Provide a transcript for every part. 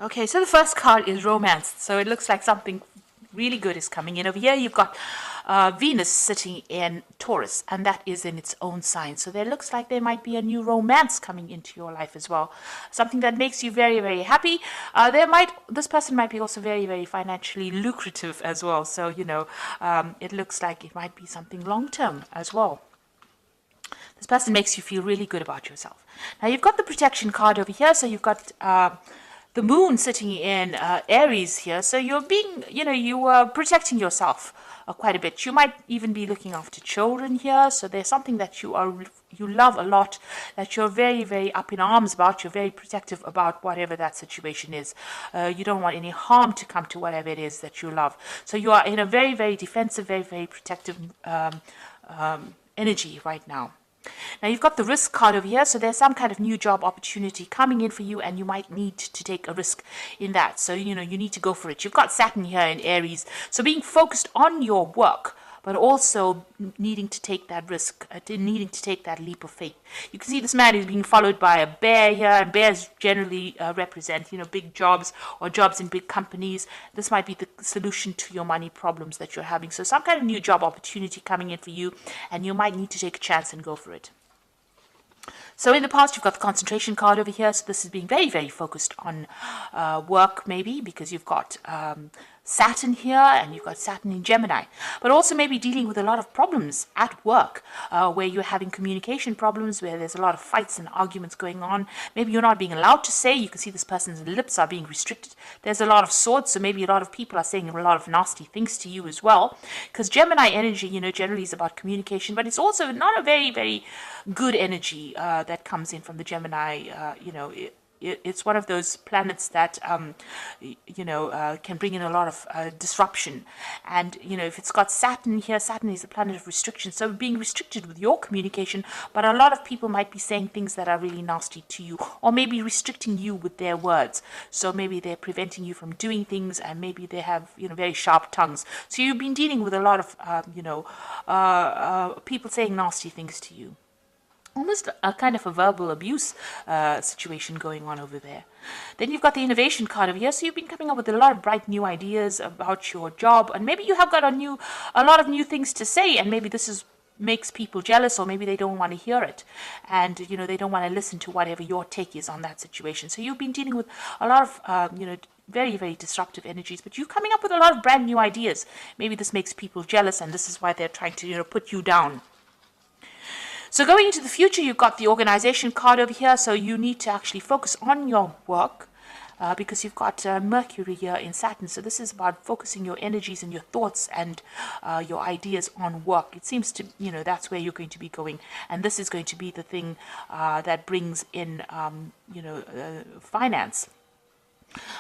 Okay, so the first card is romance. So it looks like something really good is coming in. Over here, you've got Venus sitting in Taurus, and that is in its own sign. So there looks like there might be a new romance coming into your life as well. Something that makes you very, very happy. This person might be also very, very financially lucrative as well. So, it looks like it might be something long term as well. This person makes you feel really good about yourself. Now, you've got the protection card over here. So you've got the moon sitting in Aries here. So you're being, you are protecting yourself quite a bit. You might even be looking after children here. So there's something that you love a lot, that you're very, very up in arms about. You're very protective about whatever that situation is. You don't want any harm to come to whatever it is that you love. So you are in a very, very defensive, very, very protective energy right now. Now you've got the risk card over here, so there's some kind of new job opportunity coming in for you, and you might need to take a risk in that. So, you need to go for it. You've got Saturn here in Aries, so being focused on your work, but also needing to take that risk, needing to take that leap of faith. You can see this man is being followed by a bear here, and bears generally represent, big jobs or jobs in big companies. This might be the solution to your money problems that you're having. So some kind of new job opportunity coming in for you, and you might need to take a chance and go for it. So in the past, you've got the concentration card over here. So this is being very, very focused on work, maybe, because you've got Saturn here, and you've got Saturn in Gemini, but also maybe dealing with a lot of problems at work, where you're having communication problems, where there's a lot of fights and arguments going on. Maybe you're not being allowed to say. You can see this person's lips are being restricted. There's a lot of swords, so maybe a lot of people are saying a lot of nasty things to you as well, because Gemini energy, generally is about communication, but it's also not a very, very good energy that comes in from the Gemini. It's one of those planets that, can bring in a lot of disruption. And, if it's got Saturn here, Saturn is a planet of restriction. So being restricted with your communication, but a lot of people might be saying things that are really nasty to you, or maybe restricting you with their words. So maybe they're preventing you from doing things, and maybe they have, very sharp tongues. So you've been dealing with a lot of, people saying nasty things to you. Almost a kind of a verbal abuse situation going on over there. Then you've got the innovation card over here. So you've been coming up with a lot of bright new ideas about your job, and maybe you have got a lot of new things to say, and maybe this makes people jealous, or maybe they don't want to hear it, and they don't want to listen to whatever your take is on that situation. So you've been dealing with a lot of very, very disruptive energies, but you're coming up with a lot of brand new ideas. Maybe this makes people jealous, and this is why they're trying to put you down. So going into the future, you've got the organization card over here. So you need to actually focus on your work because you've got Mercury here in Saturn. So this is about focusing your energies and your thoughts and your ideas on work. It seems to, that's where you're going to be going. And this is going to be the thing that brings in, finance.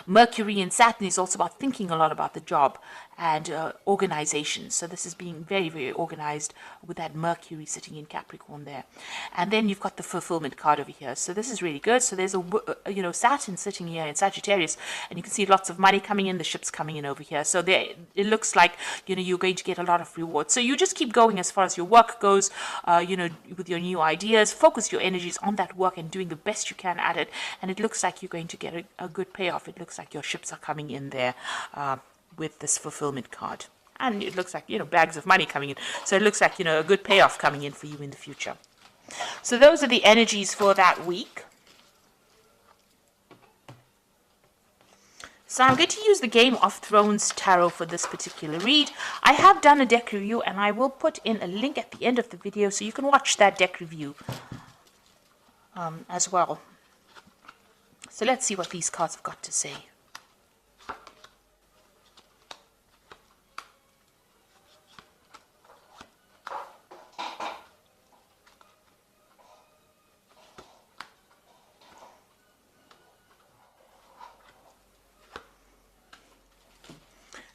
Mercury in Saturn is also about thinking a lot about the job and organization. So this is being very, very organized with that Mercury sitting in Capricorn there. And then you've got the fulfillment card over here. So this is really good. So there's Saturn sitting here in Sagittarius, and you can see lots of money coming in, the ships coming in over here. So it looks like, you're going to get a lot of rewards. So you just keep going as far as your work goes, with your new ideas. Focus your energies on that work and doing the best you can at it. And it looks like you're going to get a good payoff. It looks like your ships are coming in there with this fulfillment card. And it looks like, bags of money coming in. So it looks like, a good payoff coming in for you in the future. So those are the energies for that week. So I'm going to use the Game of Thrones Tarot for this particular read. I have done a deck review, and I will put in a link at the end of the video so you can watch that deck review as well. So let's see what these cards have got to say.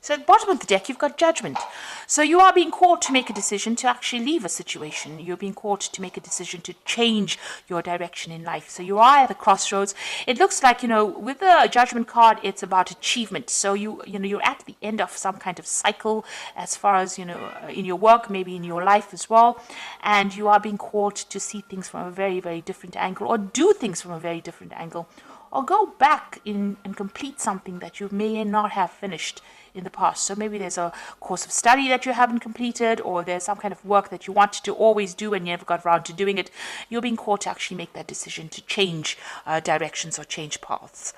So at the bottom of the deck, you've got Judgment. So you are being called to make a decision to actually leave a situation. You're being called to make a decision to change your direction in life. So you are at the crossroads. It looks like, with the Judgment card, it's about achievement. So you're at the end of some kind of cycle as far as, in your work, maybe in your life as well. And you are being called to see things from a very, very different angle, or do things from a very different angle. or go back in and complete something that you may not have finished in the past. So maybe there's a course of study that you haven't completed, or there's some kind of work that you wanted to always do and you never got around to doing it. You're being called to actually make that decision to change directions or change paths.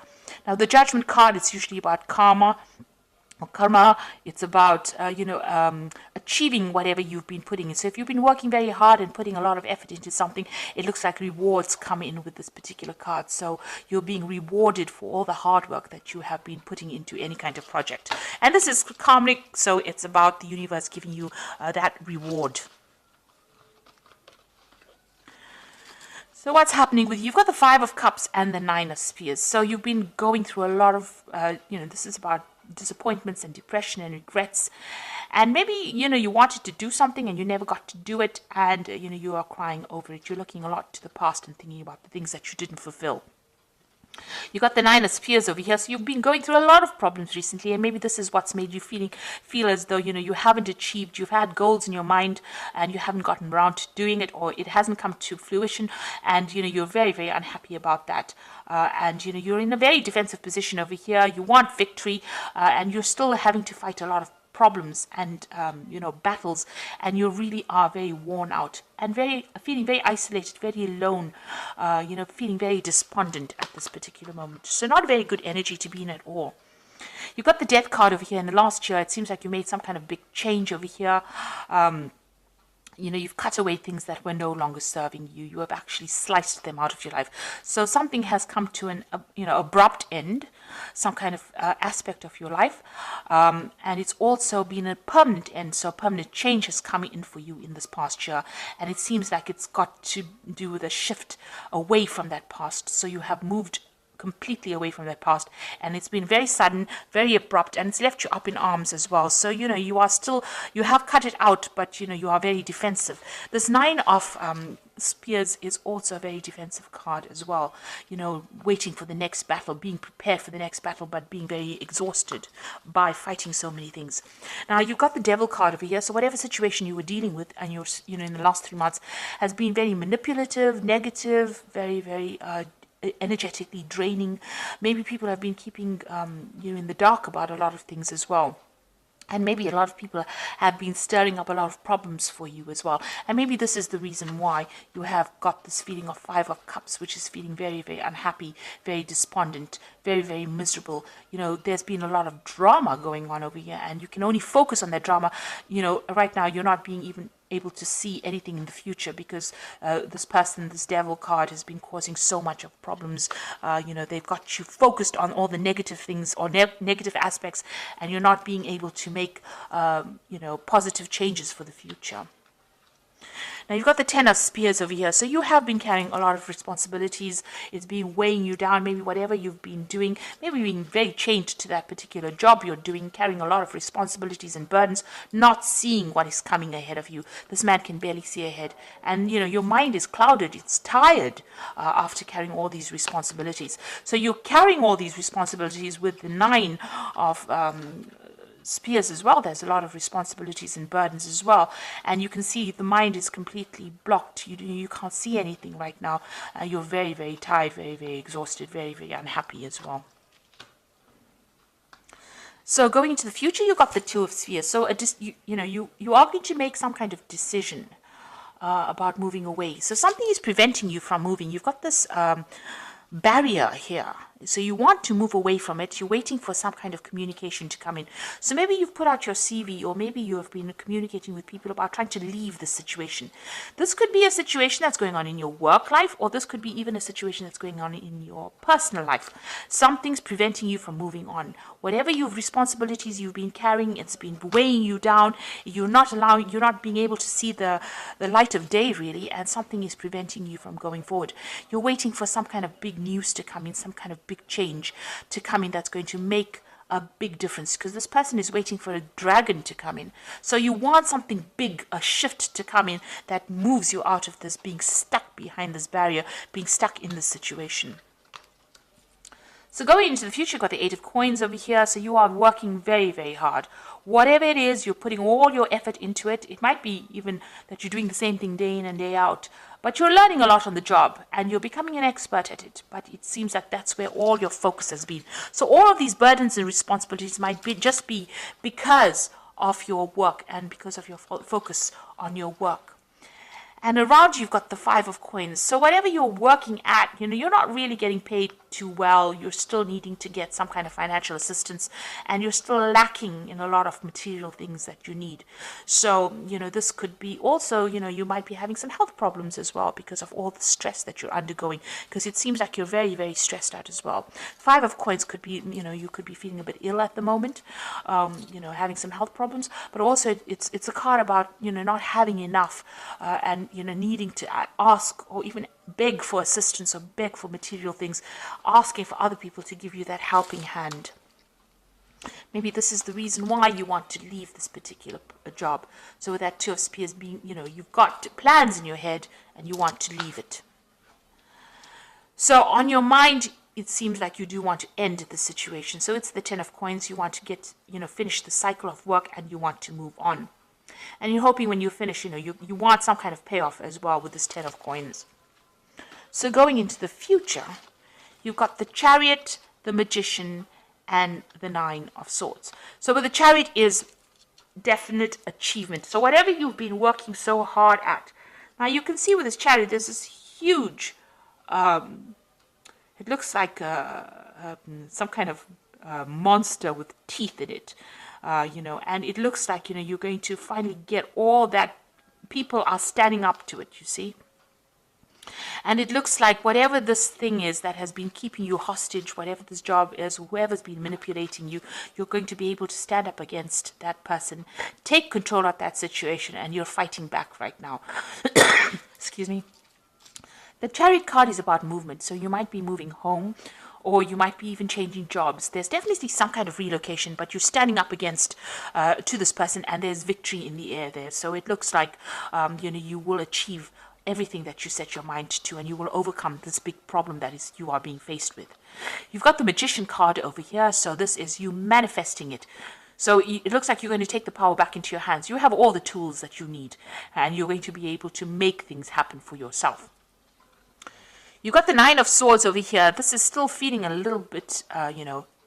Now, the Judgment card is usually about karma. Karma, it's about achieving whatever you've been putting in. So if you've been working very hard and putting a lot of effort into something, it looks like rewards come in with this particular card. So you're being rewarded for all the hard work that you have been putting into any kind of project. And this is karmic, so it's about the universe giving you that reward. So what's happening with you? You've got the Five of Cups and the Nine of Spears. So you've been going through a lot of, this is about disappointments and depression and regrets. And maybe, you wanted to do something and you never got to do it. And, you are crying over it. You're looking a lot to the past and thinking about the things that you didn't fulfill. You got the Nine of Spears over here, so you've been going through a lot of problems recently, and maybe this is what's made you feel as though you haven't achieved. You've had goals in your mind and you haven't gotten around to doing it, or it hasn't come to fruition, and you're very, very unhappy about that. And you're in a very defensive position over here. You want victory, and you're still having to fight a lot of problems and battles, and you really are very worn out and feeling very isolated, very alone, feeling very despondent at this particular moment. So not a very good energy to be in at all. You've got the Death card over here. In the last year, it seems like you made some kind of big change over here. You've cut away things that were no longer serving you. You have actually sliced them out of your life. So something has come to an abrupt end, some kind of aspect of your life. And it's also been a permanent end. So permanent change has come in for you in this past year. And it seems like it's got to do with a shift away from that past. So you have moved completely away from that past, and it's been very sudden, very abrupt, and it's left you up in arms as well. So you have cut it out, but you are very defensive. This Nine of Spears is also a very defensive card as well, waiting for the next battle, being prepared for the next battle, but being very exhausted by fighting so many things. Now you've got the Devil card over here, so whatever situation you were dealing with and you're in the last 3 months has been very manipulative, negative, very, very energetically draining. Maybe people have been keeping you in the dark about a lot of things as well. And maybe a lot of people have been stirring up a lot of problems for you as well. And maybe this is the reason why you have got this feeling of Five of Cups, which is feeling very, very unhappy, very despondent, very, very miserable. There's been a lot of drama going on over here, and you can only focus on that drama. Right now you're not being even able to see anything in the future because this Devil card has been causing so much of problems. They've got you focused on all the negative things or negative aspects, and you're not being able to make positive changes for the future. Now you've got the Ten of Spears over here. So you have been carrying a lot of responsibilities. It's been weighing you down. Maybe whatever you've been doing, maybe being very chained to that particular job you're doing, carrying a lot of responsibilities and burdens, not seeing what is coming ahead of you. This man can barely see ahead. And, your mind is clouded. It's tired after carrying all these responsibilities. So you're carrying all these responsibilities with the Nine of Spears as well. There's a lot of responsibilities and burdens as well, and you can see the mind is completely blocked. You can't see anything right now. You're very, very tired, very, very exhausted, very, very unhappy as well. So going into the future, you've got the Two of Spheres. So you are going to make some kind of decision about moving away. So something is preventing you from moving. You've got this barrier here. So you want to move away from it. You're waiting for some kind of communication to come in. So maybe you've put out your CV, or maybe you have been communicating with people about trying to leave the situation. This could be a situation that's going on in your work life, or this could be even a situation that's going on in your personal life. Something's preventing you from moving on. Whatever responsibilities you've been carrying, it's been weighing you down. You're not being able to see the light of day really, and something is preventing you from going forward. You're waiting for some kind of big news to come in, some kind of big change to come in that's going to make a big difference, because this person is waiting for a dragon to come in. So you want something big, a shift to come in that moves you out of this being stuck behind this barrier, being stuck in this situation. So going into the future, you've got the Eight of Coins over here. So you are working very, very hard. Whatever it is, you're putting all your effort into it. It might be even that you're doing the same thing day in and day out. But you're learning a lot on the job and you're becoming an expert at it. But it seems like that's where all your focus has been. So all of these burdens and responsibilities might just be because of your work and because of your focus on your work. And around you've got the Five of Coins. So whatever you're working at, you're not really getting paid too well. You're still needing to get some kind of financial assistance, and you're still lacking in a lot of material things that you need. So, this could be also, you might be having some health problems as well because of all the stress that you're undergoing, because it seems like you're very, very stressed out as well. Five of Coins could be, you could be feeling a bit ill at the moment, having some health problems, but also it's a card about, not having enough, and needing to ask or even beg for assistance or beg for material things, asking for other people to give you that helping hand. Maybe this is the reason why you want to leave this particular job. So with that Two of Spears being, you've got plans in your head and you want to leave it. So on your mind, it seems like you do want to end the situation. So it's the Ten of Coins. You want to get, finish the cycle of work and you want to move on. And you're hoping when you finish, you want some kind of payoff as well with this Ten of Coins. So going into the future, you've got the Chariot, the Magician, and the Nine of Swords. So with the Chariot is definite achievement. So whatever you've been working so hard at. Now you can see with this Chariot, there's this huge, it looks like some kind of monster with teeth in it. And it looks like, you're going to finally get all that. People are standing up to it, you see. And it looks like whatever this thing is that has been keeping you hostage, whatever this job is, whoever's been manipulating you, you're going to be able to stand up against that person, take control of that situation, and you're fighting back right now. Excuse me. The Chariot card is about movement, so you might be moving home, or you might be even changing jobs. There's definitely some kind of relocation, but you're standing up against to this person, and there's victory in the air there. So it looks like you will achieve everything that you set your mind to, and you will overcome this big problem that is you are being faced with. You've got the Magician card over here, so this is you manifesting it. So it looks like you're going to take the power back into your hands. You have all the tools that you need, and you're going to be able to make things happen for yourself. You've got the Nine of Swords over here. This is still feeling a little bit,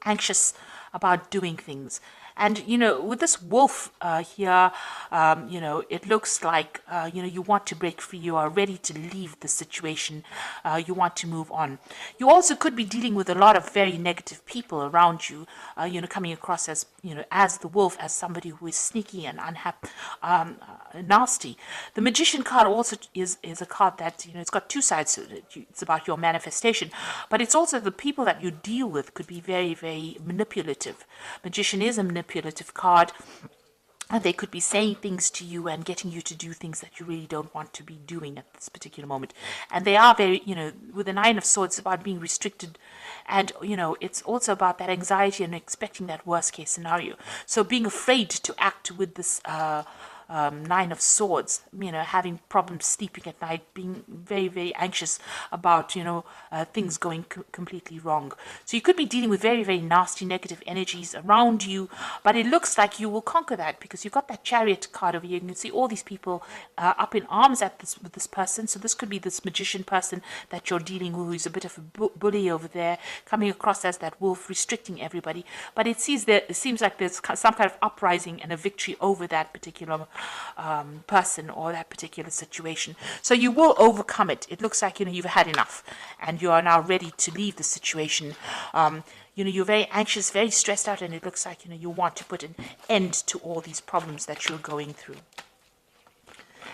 anxious about doing things. And, with this wolf here, it looks like, you want to break free. You are ready to leave the situation. You want to move on. You also could be dealing with a lot of very negative people around you, coming across as, as the wolf, as somebody who is sneaky and unhappy, nasty. The Magician card also is a card that, it's got two sides to it. It's about your manifestation, but it's also the people that you deal with could be very, very manipulative. Magician is a manipulative card, and they could be saying things to you and getting you to do things that you really don't want to be doing at this particular moment. And they are very, with the Nine of Swords, it's about being restricted. And, it's also about that anxiety and expecting that worst case scenario. So being afraid to act with this Nine of Swords, having problems sleeping at night, being very, very anxious about, things going completely wrong. So you could be dealing with very, very nasty negative energies around you, but it looks like you will conquer that because you've got that Chariot card over here. You can see all these people up in arms with this person. So this could be this Magician person that you're dealing with, who's a bit of a bully over there, coming across as that wolf, restricting everybody. But it seems like there's some kind of uprising and a victory over that particular person or that particular situation. So you will overcome it. It looks like you've had enough and you are now ready to leave the situation. You're very anxious, very stressed out, and it looks like you want to put an end to all these problems that you're going through.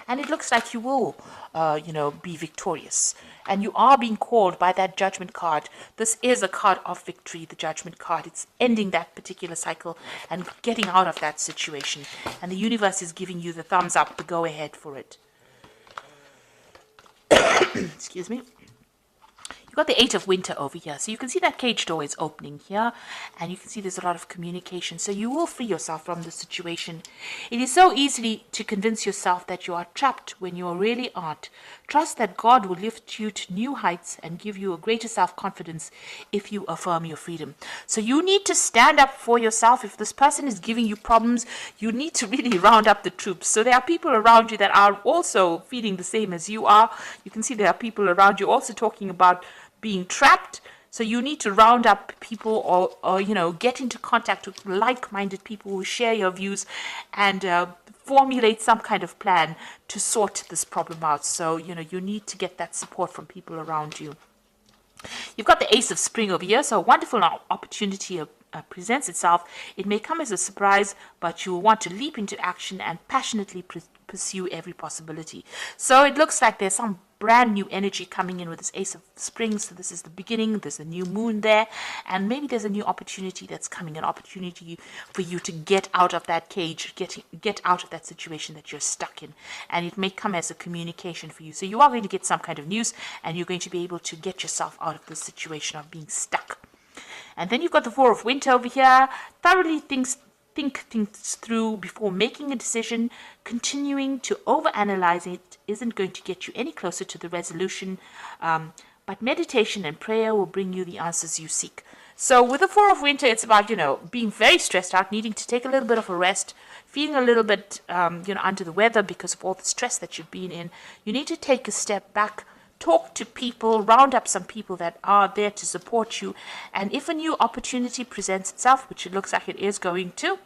And it looks like you will, be victorious. And you are being called by that Judgment card. This is a card of victory, the Judgment card. It's ending that particular cycle and getting out of that situation. And the universe is giving you the thumbs up, the go ahead for it. Excuse me. You've got the Eight of Winter over here. So you can see that cage door is opening here, and you can see there's a lot of communication. So you will free yourself from the situation. It is so easy to convince yourself that you are trapped when you really aren't. Trust that God will lift you to new heights and give you a greater self-confidence if you affirm your freedom. So you need to stand up for yourself. If this person is giving you problems, you need to really round up the troops. So there are people around you that are also feeling the same as you are. You can see there are people around you also talking about being trapped. So you need to round up people, or get into contact with like-minded people who share your views, and formulate some kind of plan to sort this problem out. So you need to get that support from people around you. You've got the Ace of Spring over here, so a wonderful opportunity presents itself. It may come as a surprise, but you will want to leap into action and passionately pursue every possibility. So it looks like there's some brand new energy coming in with this Ace of Spring. So this is the beginning. There's a new moon there, and maybe there's a new opportunity that's coming, an opportunity for you to get out of that cage, get out of that situation that you're stuck in, and it may come as a communication for you. So you are going to get some kind of news, and you're going to be able to get yourself out of this situation of being stuck. And then you've got the Four of Winter over here. Thoroughly think things through before making a decision. Continuing to overanalyze it isn't going to get you any closer to the resolution, but meditation and prayer will bring you the answers you seek. So with the Four of Winter, it's about, being very stressed out, needing to take a little bit of a rest, feeling a little bit, under the weather because of all the stress that you've been in. You need to take a step back, talk to people, round up some people that are there to support you. And if a new opportunity presents itself, which it looks like it is going to,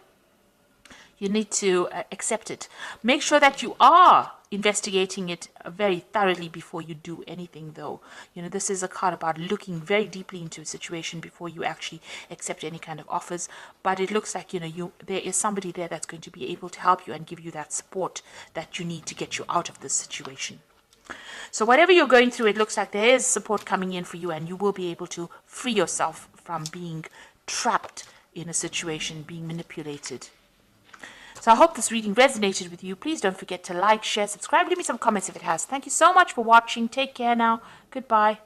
you need to accept it. Make sure that you are investigating it very thoroughly before you do anything, though. This is a card about looking very deeply into a situation before you actually accept any kind of offers. But it looks like, there is somebody there that's going to be able to help you and give you that support that you need to get you out of this situation. So whatever you're going through, it looks like there is support coming in for you, and you will be able to free yourself from being trapped in a situation, being manipulated. So I hope this reading resonated with you. Please don't forget to like, share, subscribe. Leave me some comments if it has. Thank you so much for watching. Take care now. Goodbye.